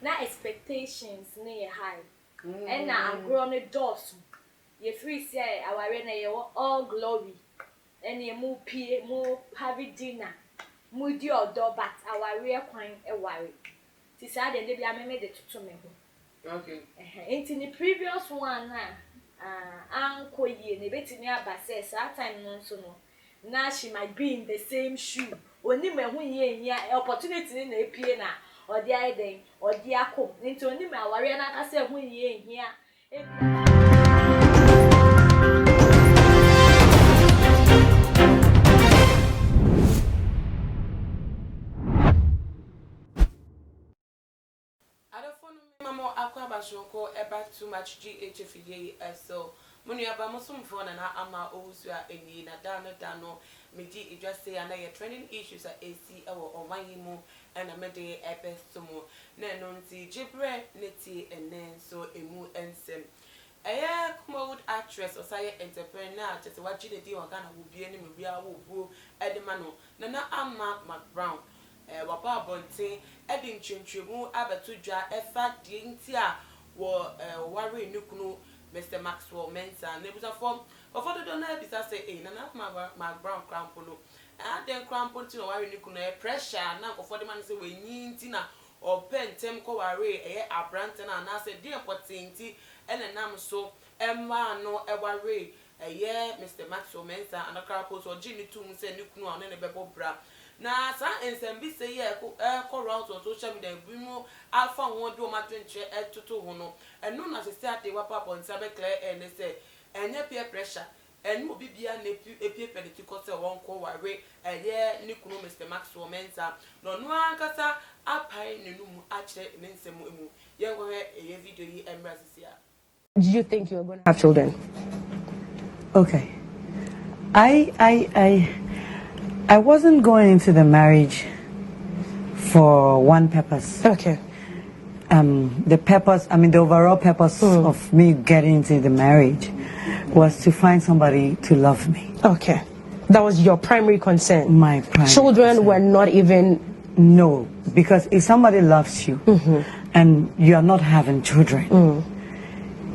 na expectations near high. And now grown a doors. Ye free say our arena all glory. And ye more pay more heavy dinner. Moody or door but our real coin a worry. Tis I then maybe I made it to me. Okay. In the previous one, Uncle Ye, the betting near says that time no so no. Now she might be in the same shoe. Only me who ye opportunity in the piano or the idea or the acco. Into only my warrior, I say who ye here. Mamo akwaba shoko eba too much GHFA so muni aba musum phone na ama owusu a eni na dano meji just say na trending issues a AC ewo onwan mu na mede ebe somo na no nti jibre neti enen so emu ensem Kumawood actress or say entrepreneur just what you did on Ghana will be any movie wo edemano na ama Mcbrown wapa bonte edin twentwemu abatudwa efa die nti a wo ware nukunu Mr. Maxwell Mensa nebuza form of other don na bisa say na Mcbrown crampolo den crampolo ti no ware nukunu pressure na of the man say we nyi nti na or pentem ko ware abrante na na say dey important nti ene nam so emma no ware Mr. Maxwell Mensa and a crampolo so jini tu say nukunu on ne bebo bra na sa ensembi say ko route on social media bi mu alpha won do ma twenche toto ho no eno na se ate wapa on sabe clear and say enye peer pressure enu obi bia na epie political say won ko ware ni kunu Mr. Maxwell Mensa no no ankasa apai nenu mu a kire ne nsemu emu ye go he video yi embrasisia. Did you think you were going to have children? Okay. I wasn't going into the marriage for one purpose. Okay. The overall purpose of me getting into the marriage was to find somebody to love me. Okay. That was your primary concern? My primary Children concern. were not even... No, because if somebody loves you and you are not having children,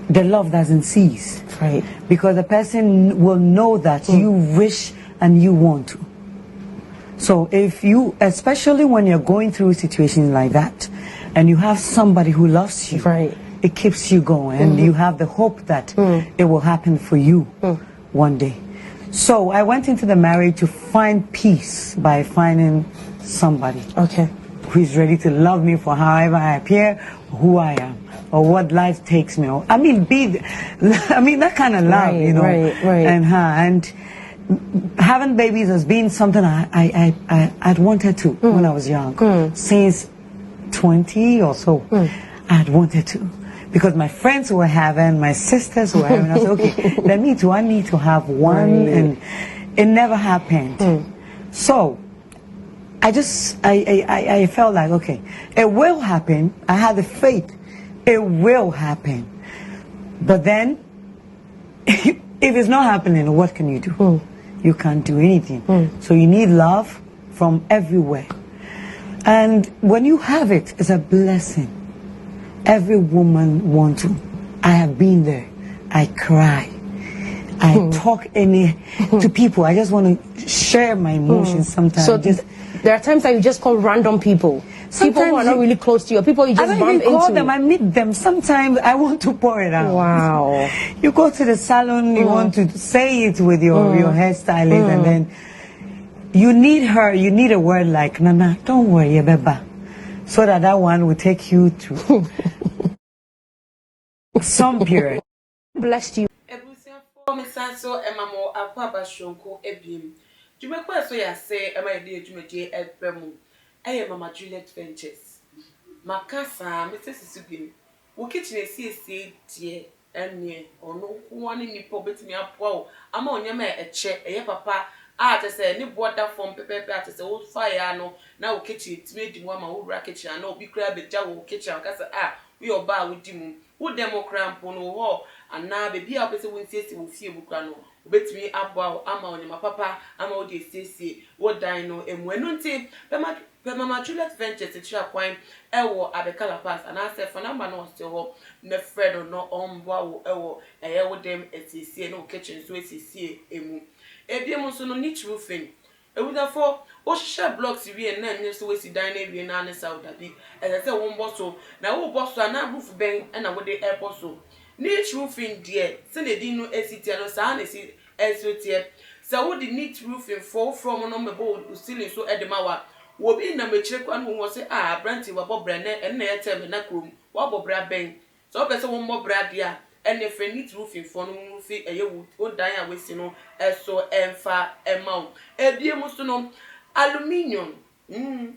the love doesn't cease. Right. Because the person will know that you wish and you want to. So if you, especially when you're going through situations like that, and you have somebody who loves you, right, it keeps you going, and you have the hope that it will happen for you one day. So I went into the marriage to find peace by finding somebody who is ready to love me for however I appear, who I am, or what life takes me. I mean, that kind of love, you know. Right. And having babies has been something I'd wanted to when I was young. Since 20 or so, I'd wanted to. Because my friends were having, my sisters were having. I said, okay, I need to have one. And it never happened. So I felt like, okay, it will happen. I had the faith. It will happen. But then, if it's not happening, what can you do? You can't do anything. So you need love from everywhere. And when you have it, it's a blessing. Every woman wants to. I have been there. I cry. I talk to people. I just want to share my emotions sometimes. So there are times that you just call random people. Sometimes people who are not really close to you. People you just bump into. I don't even call them. I meet them. Sometimes I want to pour it out. Wow. You go to the salon. You want to say it with your hairstylist, and then you need her. You need a word like "Nana, don't worry, Beba," so that one will take you to some period. Blessed you. So Emamo Akwaba Shonko Ebim. Jumekwa so ya say Emma de Jumedi Edbemu. Mama Juliet Ventures. Makasa, Mrs. Subim. Wo kitchen see dear and near or no one in the poverty me up. Wow, I'm on your man a check, papa. To say, ni water from paper to say, old fire no. Now kitchen, it's made the woman who racket and no be crab a jowl kitchen. We are bar with you. Who demo cramp on no and now baby up as a win says will see you grano. Bet me up wow, I'm on my papa, I'm all the say, what dino and when on tape, but But Mama Juliet Ventures to share coin, ewo abekala pass, and I said for number no still ne Fred or no omwa ewo, with them as no kitchen, so it's emu. Ebiamus no niche roofing. E would therefore, share blocks if you and then just waste the dining in an South Dabi, as I said, one bottle. Now, all boss are not roof bang and I would the air bottle. Niche roofing, dear, send a dino SCT and San SOT. So, would the neat roofing fall from on the board who still so at the Mawa? Will be in a mature one who was say, Branty, Wabo Brenner, and near tell me that room, Wabo Brad Bang. So, better one more brad, dear. And if a neat roofing for no roofing, a year would die away, so emfa amount. Ebiamusuno aluminium.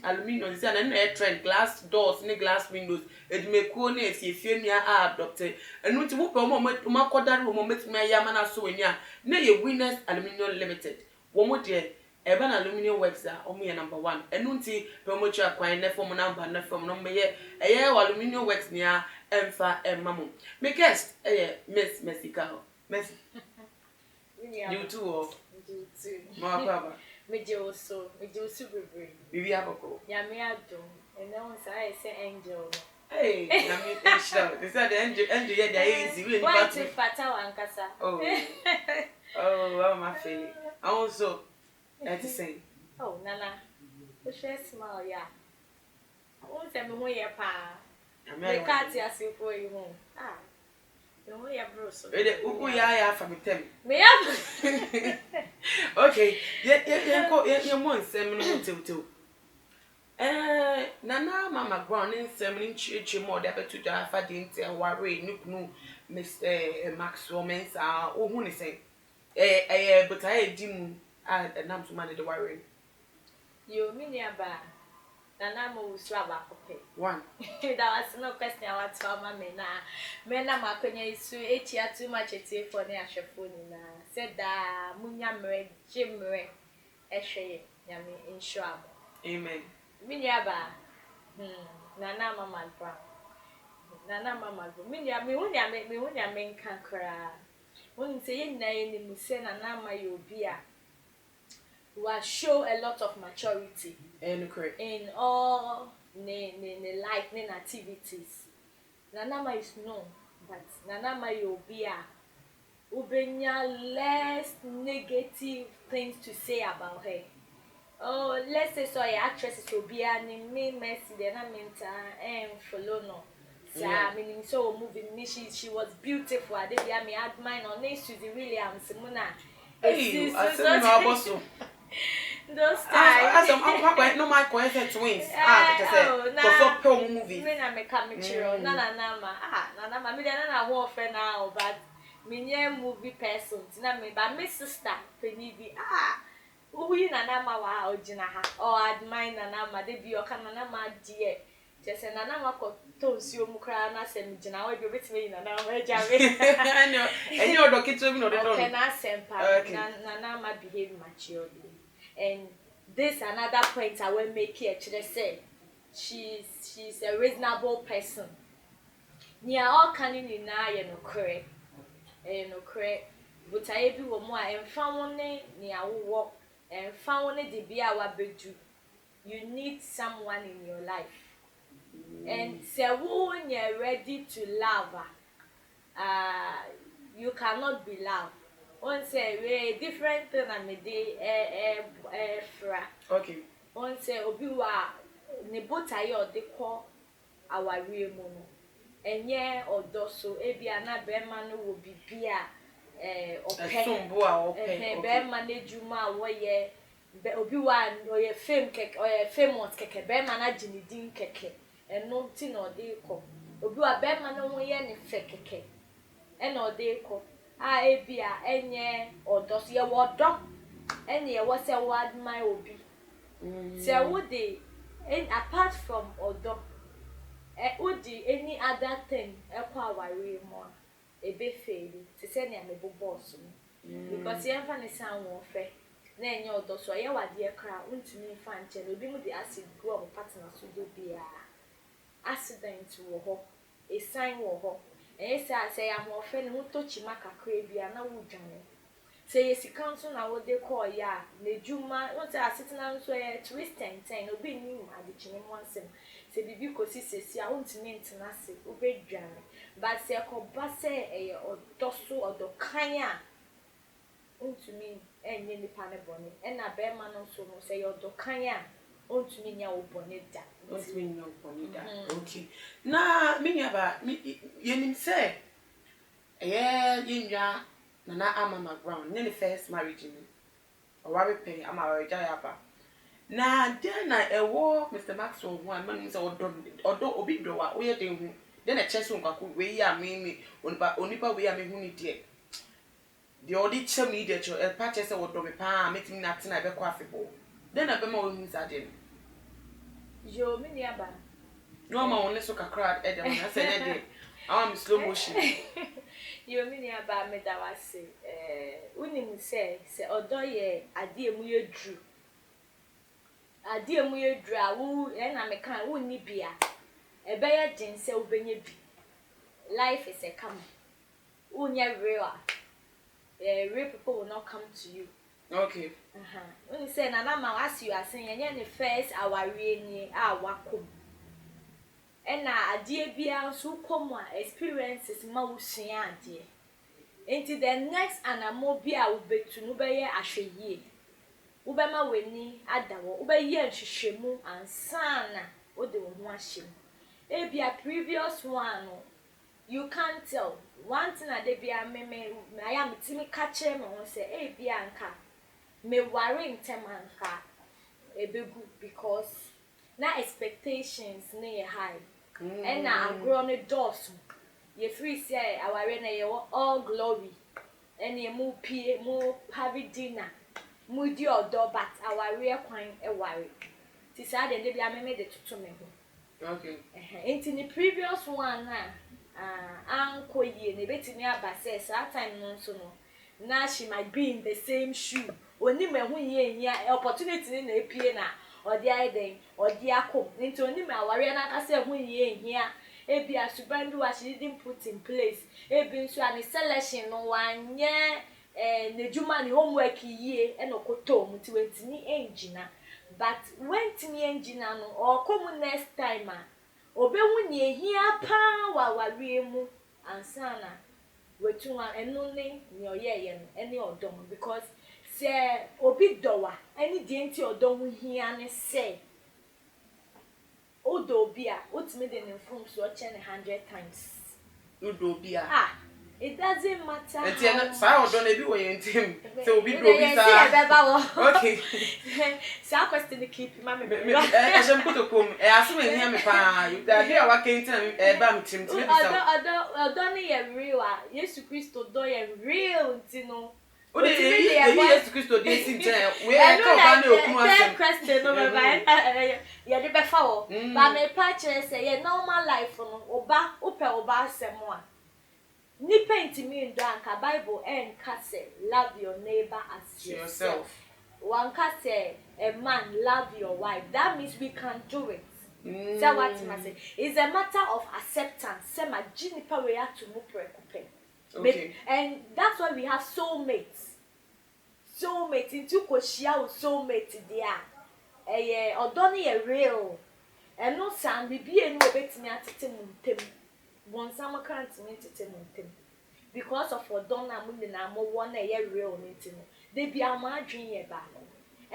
Aluminium is an air trend, glass doors, ne glass windows. It may cool if you are adopted. And not to whoop a moment to my quarter moment, my Yamana so in ya. Nay, your winners aluminium limited. One more dear. Eban aluminium works are only number one. And nunti promoter quite ne from number, not from number yet. A year aluminium works near emfa and mamu. Me guest, Miss Messica. Messi. You too, or you too. My papa. Me do super brave. Bibi aboko. Ya me ado. And then once I say angel. Hey, I mean, sure. They said the angel, yeah, they're easy. Really, why to fata wankasa? Oh, my feeling. I also, that's the same. Oh, Nana. The share smile, yeah. Won't tell me who you're pa. I can't see for you home. Ah. No, yeah, bro. So, yeah, from them. Me up. Okay, yeah, one seminal too. Nana, Mama Brown in seminal church more than to die for didn't and worry, no, Mr. Max Romans are, who say, but I didn't add a number to manage the worry. You mean your bar? Nana mo swaba kope. One. That was no question I want to mama mena makonya isu etia too much etie for ne ahwefo ni na said da munya mre jimre ehwe nyame insure. Amen. Minya ba. Nana mama Brown. Nana mama go. Minya me hunya me nkankra. Won say yin na yin mu say nana ma yo bia. Will show a lot of maturity in all life activities. Nanama is known, but Nanama Yobia Ubenya less negative things to say about her. Oh, let's say so actress is Obia ni me Messi then I meant follow no. Meaning so moving she was beautiful. I did me admire on Susie Williams Muna. Hey, I said no bosso. Those times. I'm no my coincident twins. So movie. Me na me kamechiro. Nana nama. Me na ho friend now, but me nye movie person. Na me but me sister penny bi Uwi nana ma wa ojina ha. Or admire nana ma de bi oka nana ma die. Just nana ma ko to nsuo mu kra na sem gina we bi obetime nana ma jare. And your doctor no don't. Okay, na sempa. Nana ma behave maturely. And this another point I will make here to say she's a reasonable person. Near all caning in na no correct. But I be more and found near walk and found the be our bedroom. You need someone in your life. And say when you're ready to love you cannot be loved. On say we different thing and me dey fra. Okay. On say obi wa ne botaye ode ko awarie mu no. Enye odo so ebi ana be ma no wo bibia ope. Sombo a ope. Be ma na juma wo ye obi wa oye famous keke be ma na jinidin keke. Eno ti na ode ko. Obi wa be ma no wo ye ne fe keke. Eno ode ko. Ebia enye odos ye wodo enye wo se wad my obi se would apart from odo would any other thing ekwa aware mo ebe fail to say na me boss because ye fa ne san wo fe na enye odo so ye wade e kra untumi fa nche no bi mu de acid go on partner so do bia accident wo ho e sign wo ho say ya ho fe ne ho to chima kakra bia na wo dwane say yes council na what they call ya ne juma what are sitting down so twist and ten obi ni at the chine monsem say bibi ko sisi a ontimi ntena se obedwane but say ko ba say e odoso odokan a ontimi enye nipa ne bone e na be ma no so no say odokan a ontimi nya obone da ontimi nya obone da okay na me nya ba yenim say yinya Nana ama Mcbrown, nearly first marriage me. Or I pay, I'm a jayaba. Now, then I war Mr. Maxwell, one man is or don't obi do what we are doing. Then a chest won't go way, I mean me, only by way I mean, who need it. The audition me that your patches or do me pa, making nothing I be coffee bowl. Then I be more wings at him. Yo, Miniaba. No more, unless you can cry at them. I said, I'm slow motion. You mean about me that was say, unim say odo ye ade emu ye dru. Ade emu ye dru a wo na me kan wo ni bia. E be ye din say wo benye bi. Life is a come. Unya real. Real people will not come to you. Okay. When you say na ma as you are saying yenye ne first aware ni a wakom. And adie bia so come experiences ma wo sua adie enti the next anamo bia wo betu no be ye ahweye wo be ma weni adawo wo be ye nhwehwemu ansana wo de wo ho ahyem e bia previous one no you can't tell one thing ade bia me aya metimi ka kire me ho say e bia nka me worry ntem anka ebegu because na expectations ne high and na agro ne doors ye free say our na ye all glory and ye mu pie mu have dinner mu di odo but our real kwan e worry ti say de bia me de tutu me ho okay into the previous one na anko ye ne betimi abase sa time no so no na she might be in the same shoe oni me hu ye nya opportunity na epie na odi aiden odi akom nti oni me aware na aka se hu ye hia ebi asubandu wa she didn't put in place ebi nso ani selection no wanye nejuma ni homework yie e no koto mu ti wentini engina but wentini engina no or come next time obehu ni ehia pa wa wawie mu ansana wetunwa enu ni oyeye no eni odom because say obi dowa any die nti odom hia ne say odobia utimi de inform so check 100 times odobia it doesn't matter enti na sa odon e bi wo yentim say obi dobi sa okay sa question keep ma me e shem kutokom e aso me hia me pa you da dia wa kenti na e ba me tim tim odon ye real Yesu Kristo do ye real nti no o de Yesu Kristo dey sin ten we e ko ba na okun asem question no ba ye de be fa wo ba me pa chere say ye normal life no oba oba asem a ni paint me ndo anka Bible enka say love your neighbor as yourself one ka say a man love your wife that means we can do it so what I say it's a matter of acceptance say ma jinipa we have to move preoccupy. Okay. And that's why we have soulmates into koshia with soulmate there odoni ye real and no san bibi enu obetimi atete muntem wonsam can't me tete muntem because of odona mu na mo won na ye real nti no de bia ma adwen ye ba no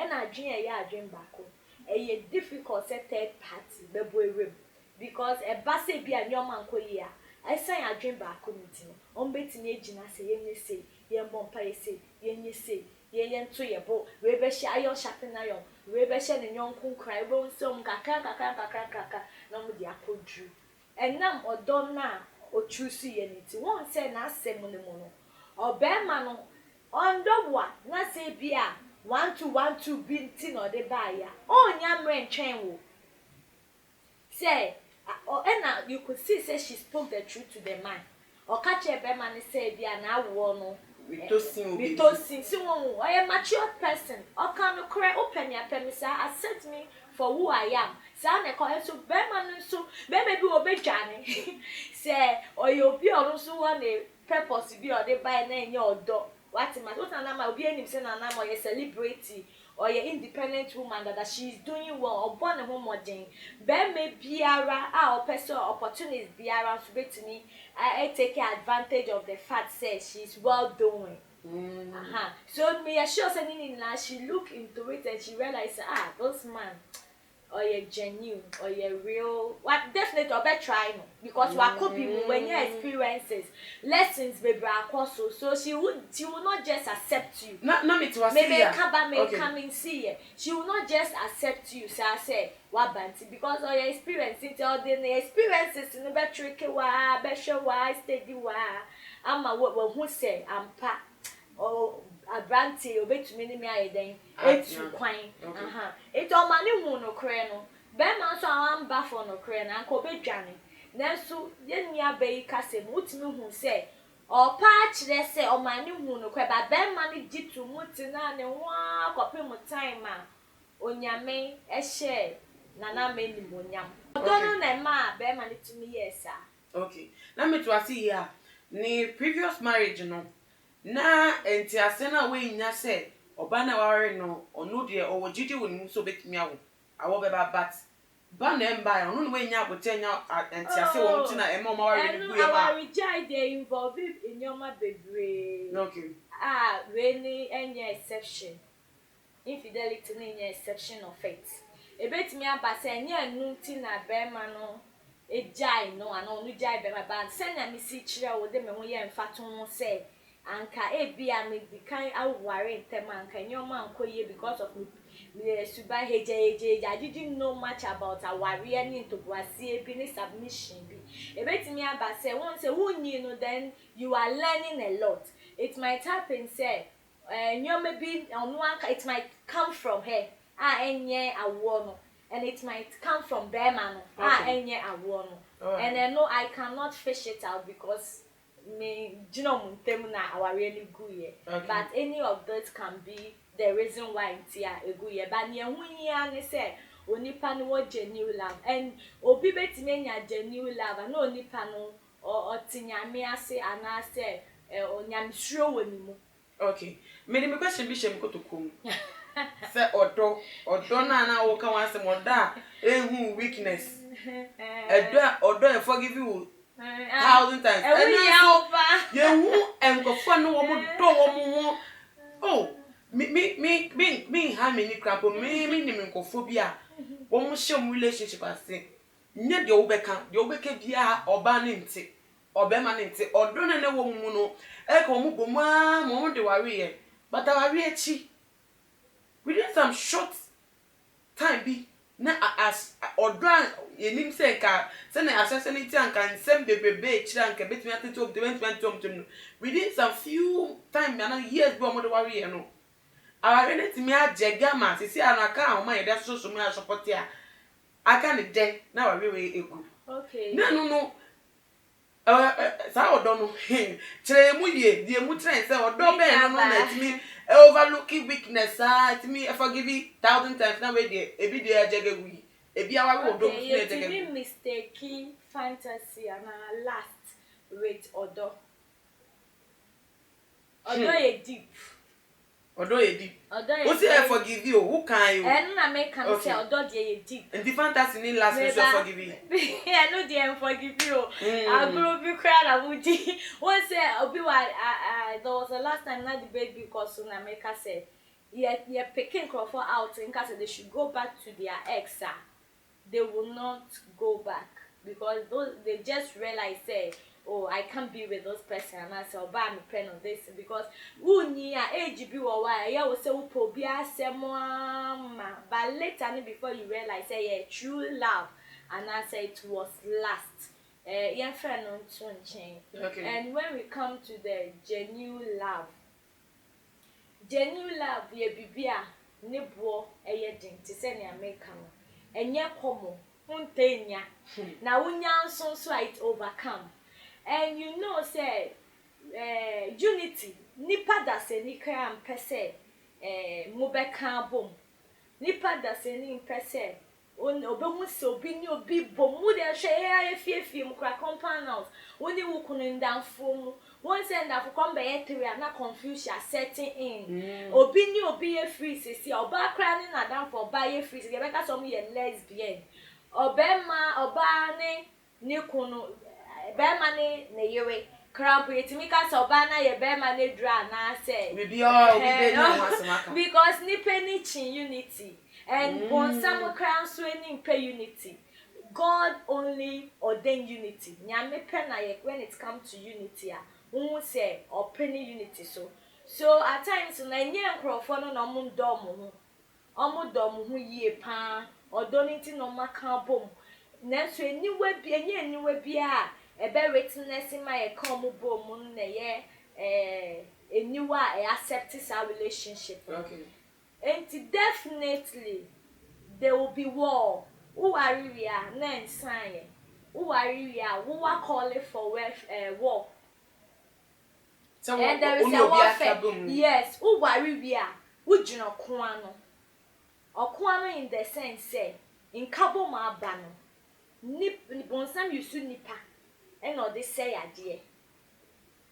and adwen ye adwen ba ko difficult set third party bebo ewem because e ba se bia nyoma nkoyi a esan adwen ba ko nti no on betimi agina se yenye se ye mbompa ye se yenye se ye nto ye bo we be hia ayo shape na yo we be hia ne nyonko krai bo nsom kakra na mu di akodru enam odon na ochusu ye nti won se na asem ne mo no obema no ondobwa na se bia 1-2-1-2 bi nti no de ba ya onya mre ntwen wo say and you could see say she spoke the truth to the man or catch a be man say bia na awo no we to see see won a mature person or can cry open your permisa accept me for who I am say na call so be man so be bi obedwane say or you be on so one purpose bi or dey buy na enye odo what Nana be any say Nana or a celebrity or your independent woman that she is doing well or born a home or ding. Ben may biara our personal opportunities biara to be to me. I take advantage of the fact say she's well doing. So me assure saying now she look into it and she realized those man or you're genuine or you're real. What definitely or better try no because what could be when your experiences lessons baby so she will not just accept you. No me to maybe come and see you. She will not just accept you. So I say what banty because all your experiences all the experiences in the better tricky wa better wa steady wa. Ama what who say I'm pa or abranti obetumi ni me ayeden etu kwan it o mani hu no kre no be ma so awamba for no kre na nko bedwane nanso ye nua be kase mutimi hu se o pa kire se o mani hu no kre ba be ma ni jitu muti na ne wa kope mu time a onyame ehye nana meni monyam odono na ma be ma ni tumi yesa. Okay, na me to asi here ni previous marriage no na enti ase na we nya se oba na ware no onu de o wogidi woni so betimi awo awo beba ba na mba onu no we nya abotenya enti ase wo mti na ema ma ware ni buye ba our child dey involved in your bebre. Okay, really any exception infidelity na any exception of it ebetimi abase enye anu ti na be ma no ejai no ana onu jai be ma ba se na mi si kire wo de me ho ye mfato no se anka ebia me di kan aware ntem anka nyoma ankoye because of me suba heje I didn't know much about aware any into boasie bi ni submission bi ebetimi abase won say wunyi no then you are learning a lot. It might happen say nyoma bi onu anka it might come from her enye awo no and it might come from them no enye awo no and I know I cannot fish it out because me muntem na aware ni guye but any of those can be the reason why ntia eguye but ne hunya ne say onipa no wo genuine love and obi betime nya genuine love na onipa no otinyame ase ana say onyamsuro woni mu. Okay, me the question bi shem kotokom se odo na wo kan wan se mo da ehu weakness odo e forgive you 1,000 times. And you and go for no one do oh me how many crap me niminkophobia wo shom relationship ase nye de obeka bia oba ne nti obema ne nti odo na wo mu no e ko mu boma mo de ware but our echi within some short time be na as odran yenim se ka se na assassinate anka nsem bebebe chira anka betimi atete of the 2020 within some few time na years be omo de ware no our reality me ajega ma sisi anaka ahoma yede so me support ya aka ne de na ware we egu. Okay, na no sa odo no chire mu ye die mu train se odo be no na timi overlooking weakness it me forgive you 1,000 times now we dey ebi dey ajege wi ebi awa we odo me ajege wi mistake fantasy and last with odo ye deep odo say forgive you who can you and na make am say odo dey ye deep and the fantasy ni last we forgive you I know dey forgive you agro bi cry na wudi one say obi wa there was the last time na the baby because na make her say ye picking Crawford out in case they should go back to their ex they will not go back because they just realize say oh I can't be with those person and I say oh buy me pen on this because uni age bi wo wa ya wo say wo po bi asemo but later before you realize say yeah true love and I say it was last your friend on change. Okay. And when we come to the genuine love ye bibia ne bo eyedin ti se ne America no enye komo huntenya na wunya nso so it overcome. And you know say unity nipa da se ni kra mpese mo be kan bom nipa da se ni mpese on obehu se obi ni obi bom wo de hwe efie mu kra compound house woni wo kunu ndanfo mu won se ndafo come be 3 na confusion setting in obi ni obi ye free sisi oba kra ni na danfo oba ye free sisi be ka so mu ye lesbian oba ni kunu be ma ne yewe crab yetimi ka so oba na ye be ma ne dra na say we be all we dey know wasmaka because ni penny chin unity and on some crown swinging pay unity. God only ordained unity. Nyame pe na ye when it comes to unity who say or penny unity so at times na nye nkrofo no na omo dom ho yie pa odoniti no maka bom na so eniwe bia ebe witness ma ye come bom na ye eniwa accept this relationship. Okay. And definitely there will be war. Who are we na sign? Who are we who are calling for war? And there is a warfare. Yes, who are we who jino kwano? Okwano in the sense say in kabo ma bano. Nip bonsam yusu nipa. And all this say idea.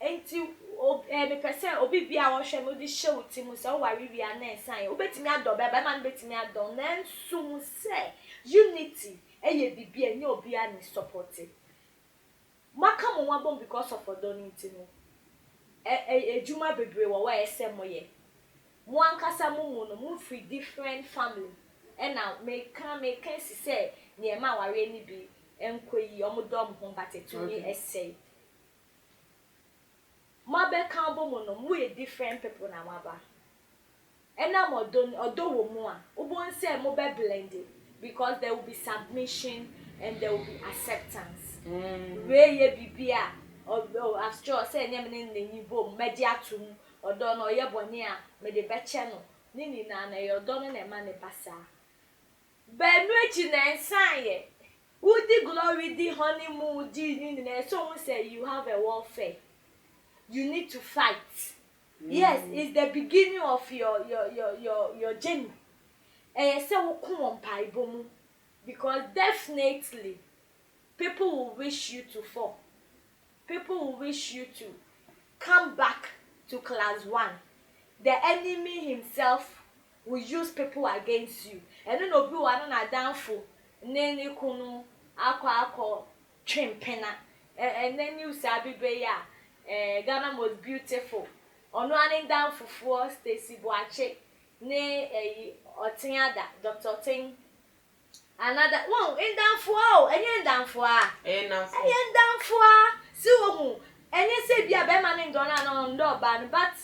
Enti me person obi bia wo hwe me di show ti mu se wo wari wi ana ensan obetimi ado be man betimi ado na nsu mu se unity eye bibia nya obi ani support maka mo wabom because of odoniti no ejuma bebre wo wa ese moye mo ankasa mu no mu free different family and now me can si say ne ma ware ni bi enkoyi omodom ho batetu ni essay mabe kambo mo no mu e different people na waba ena odo wo mu a ubon say mo be blended because there will be submission and there will be acceptance we ye bibia after say nyam ne nyi bom media tum odo no ye bone a me de beche no ni na ye odo no na ma ne basa be nu echi na ensan ye udi glory di honeymoon di ni na so we say you have a warfare. You need to fight. Yes, it's the beginning of your journey. And say we come on paibomu because definitely people will wish you to fall. People will wish you to come back to class 1. The enemy himself will use people against you. And then obi wa na downfall. Nene kunu akọ twimpena. And then you sabi be ya. Ghana was beautiful. Ono anin down for Stacy Boache ne Otinyada Dr. Ting another one in down for enye down for enye down for si wo hu enye se bia be man ndona no ndo ba but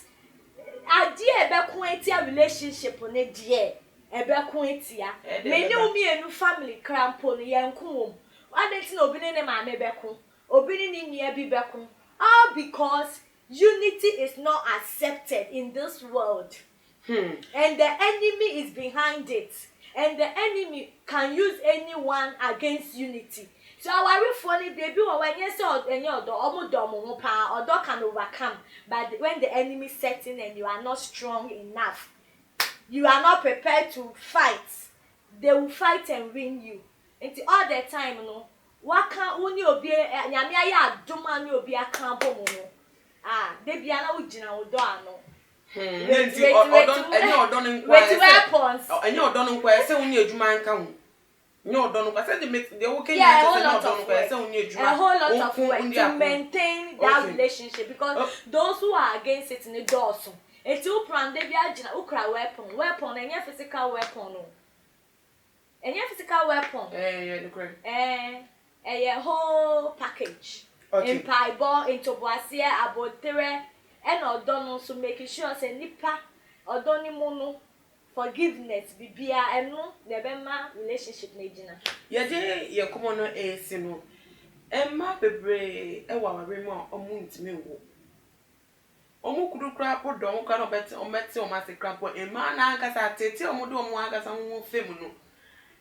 adie be ko etia relationship ne die ebe ko etia me ne umi enu family crampo no yenkom adenti na obi ne ma me be ko obi ni nia bi be ko all because unity is not accepted in this world. And the enemy is behind it. And the enemy can use anyone against unity. So our funny baby when you say any other odo can overcome. But when the enemy sets in and you are not strong enough, you are not prepared to fight, they will fight and win you. Until all the time, you know. Waka uni obi nyame aya adoma ni obi aka bomo no de bia na ugina odo ano nti enye odo no nkwa enye odo no nkwa se uni adwuma nka ho enye odo no nkwa se de wo kenya se odo no nkwa se uni adwuma a whole lot of work to maintain that relationship because those who are against it in the doors eti u plan de bia agina ukra weapon enye physical weapon no enye physical weapon yeah correct a whole package. Okay. In paibo, into boasia, abotere, and odono so making sure say nipa odoni mono forgiveness bibia eno nebema relationship na ejina. Ye de ye komo no esi no. Emma bebre e wa ware mu omu ntime wo. Omu kudukra podo omu ka no beti ometi omase krapo emma na akasa tete omu do omu akasa hu femu no.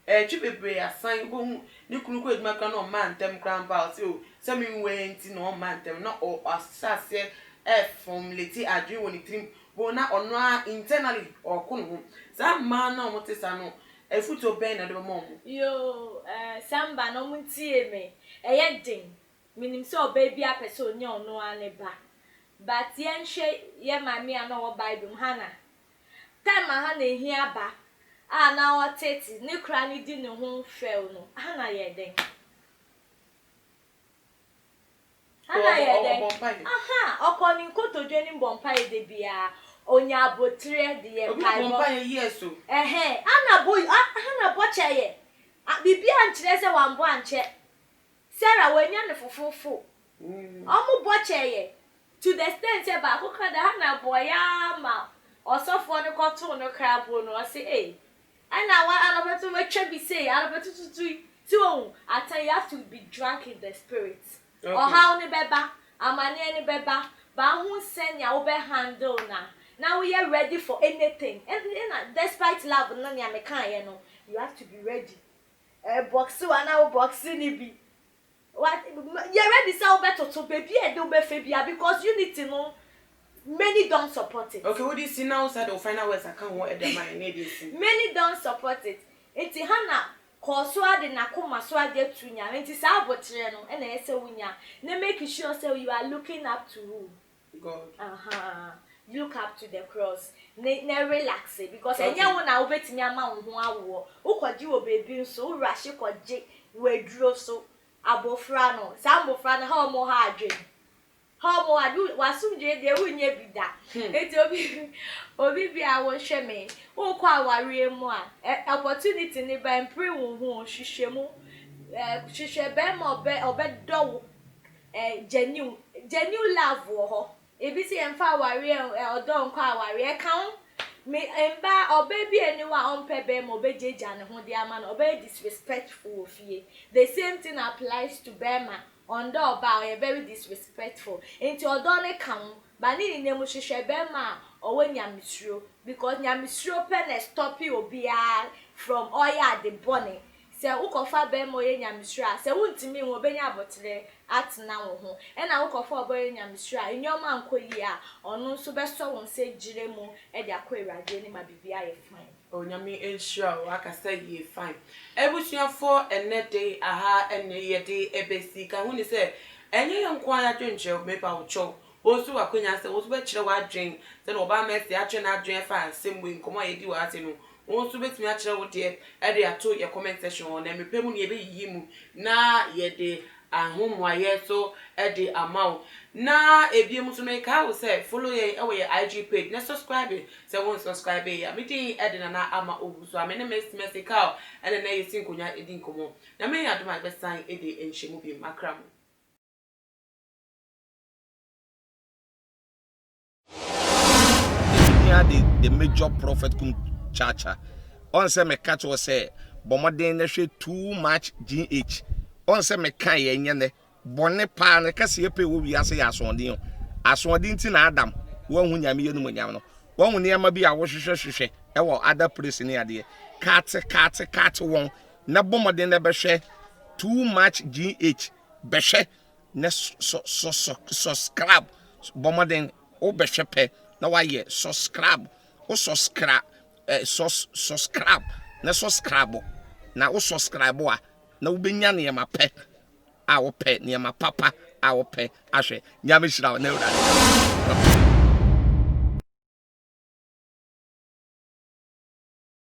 Bebre asan bo hu ni kunu ko eduma kan no man tem krampa o se mi wenti no man tem no o asase from leti adwin woni trim bo na ono internally o kunu hu sa man na o motesa no e futo ben na de mom yo samba no muntie me eye din minim se obaby apese onye ono ane ba but yen hwe ye mami ana wo bible hana time hana ehia ba na wo tete ne kra ne di ne ho fel no hana ye den hana ye den aha okoni nkotodwe ni bompai de bia onya abotire de ye pai bompai yeso ana bo cheye bibia nkyere se wambo anche Sarah wenya ne fofofo omo bo cheye to the extent say ba kokka da hana boya ma osofo ne koto no krabo no say ana wa anabeto metwa bi say anabeto tutu so at you have to be drunk in the spirit or how ne beba amane ne beba ba hu senya wo be handle na now we are ready for anything and despite love no nya me kan ye no you have to be ready box one now box ni bi what you ready say obeto to baby e do be febia because you need to know many don't support it. Okay, what do you see now side of final words I can't want at the mind need many don't support it. Enti hana koso ade na koma so ade tunya. Enti sa abotre no e na ese wunya. Na make sure say you are looking up to who? God. Look up to the cross. Na relax because enya wo na obetimi ama wo ho awo. Ukwaji wo baby so wo rush kwaje we duro so abofra no. Sa abofra no ha mo ha adwen. How mo adu wasumje de wunye bida eti obi bia wo hwe me wo kwa aware mu a opportunity ni ba impre wo ho hwehwe mu hwehwe be mo obe do genuine love wo ho ebi si emfa aware odo nkwa aware kan me emba obe bi eniwa onpe be mo be jeja ne ho de ama na obe disrespectful ofie the same thing applies to Bema. On the about a very disrespectful. Into odo ne kan ba ni ne mu hwehwe Bema or when nyamisro because nyamisro pen stop you obia from oya the bonnet. Se ukofa Bema ye nyamisro se wuntimi wo benya abotre atna wo ho e na ukofa obo ye nyamisro enyoma nkoyi a onu nso beso won se giremu e de akoirade ni ma bibia ye fine. Onyame ensure waka say ye fine. Ebusuafo enede aha eneyede ebesi ka hu ni say enye yankwa ya dwenche mepa ucho osu akonya say osu be kire wa dwen say no ba mesi atwe na dwen fa asem we nkomo yedi wa ase no osu betimi a kire wo de e de ato ye comment section na mepemu ni ebe yimu na ye de ahomwa ye so e de amount na ebiem so make how say follow ye e we IG page na subscribe say won subscribe ya me din e de na ama ogu so amene message cow and na ye sinkonya edi nkomo na me ya do my best sign e de enhemu bi makram the major prophet kum chacha on say me catch was say bomoden na hwe too much gh on say me kan ye nyene bone pa na kase ye pe wo wi ase ya asonde nti na adam wo hu nyame ye no nyame no wo hu ne ma bi a wo hwehwehwehwe e wo other place ne ade kat won na bomoden na be hwe too much gh be hwe na so scrap bomoden o be hwe pe na wa ye subscribe o subscribe subscribe na subscribe na o subscribe a na wo benya ne ma pe a wo pe ne ma papa a wo pe ahwe nyame hira na ura